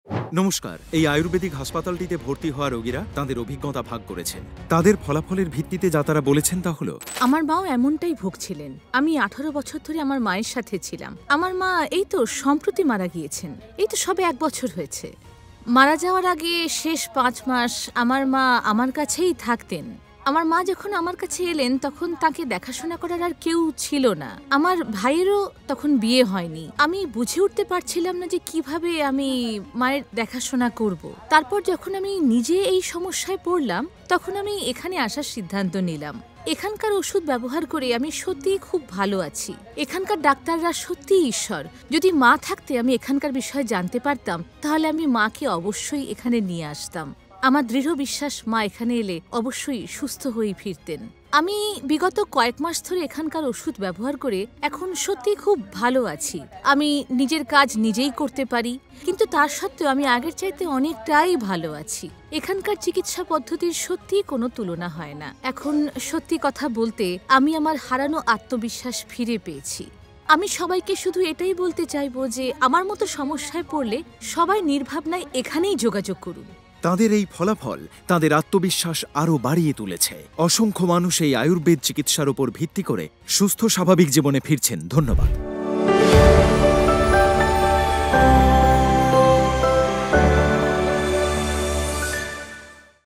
নমস্কার। এই আয়ুর্বেদিক হাসপাতালটিতে ভর্তি হওয়া রোগীরা তাদের অভিজ্ঞতা ভাগ করেছেন। তাদের ফলাফলের ভিত্তিতে যা তারা বলেছেন তা হলো, আমার মাও এমনটাই ভুগছিলেন। আমি 18 বছর ধরে আমার মায়ের সাথে ছিলাম। আমার মা এই তো সম্প্রতি মারা গিয়েছেন। এই তো সবে 1 বছর হয়েছে। মারা যাওয়ার আগে শেষ 5 মাস আমার মা আমার কাছেই থাকতেন। আমার মা যখন আমার কাছে এলেন তখন তাকে দেখাশোনা করার আর কেউ ছিল না। আমার ভাইয়েরও তখন বিয়ে হয়নি। আমি বুঝে উঠতে পারছিলাম না যে কিভাবে আমি মায়ের দেখাশোনা করব। তারপর যখন আমি নিজে এই সমস্যায় পড়লাম তখন আমি এখানে আসার সিদ্ধান্ত নিলাম। এখানকার ওষুধ ব্যবহার করে আমি সত্যিই খুব ভালো আছি। এখানকার ডাক্তাররা সত্যিই ঈশ্বর। যদি মা থাকতে আমি এখানকার বিষয়ে জানতে পারতাম তাহলে আমি মাকে অবশ্যই এখানে নিয়ে আসতাম। আমার দৃঢ় বিশ্বাস মা এখানে এলে অবশ্যই সুস্থ হয়ে ফিরতেন। আমি বিগত কয়েক মাস ধরে এখানকার ওষুধ ব্যবহার করে এখন সত্যি খুব ভালো আছি। আমি নিজের কাজ নিজেই করতে পারি, কিন্তু তার সত্ত্বেও আমি আগের চাইতে অনেকটাই ভালো আছি। এখানকার চিকিৎসা পদ্ধতির সত্যিই কোনো তুলনা হয় না। এখন সত্যি কথা বলতে আমি আমার হারানো আত্মবিশ্বাস ফিরে পেয়েছি। আমি সবাইকে শুধু এটাই বলতে চাইবো যে আমার মতো সমস্যায় পড়লে সবাই নির্ভাবনায় এখানেই যোগাযোগ করুন। তাদের এই ফলাফল তাদের আত্মবিশ্বাস আরও বাড়িয়ে তুলেছে। অসংখ্য মানুষ এই আয়ুর্বেদ চিকিৎসার উপর ভিত্তি করে সুস্থ স্বাভাবিক জীবনে ফিরছেন। ধন্যবাদ।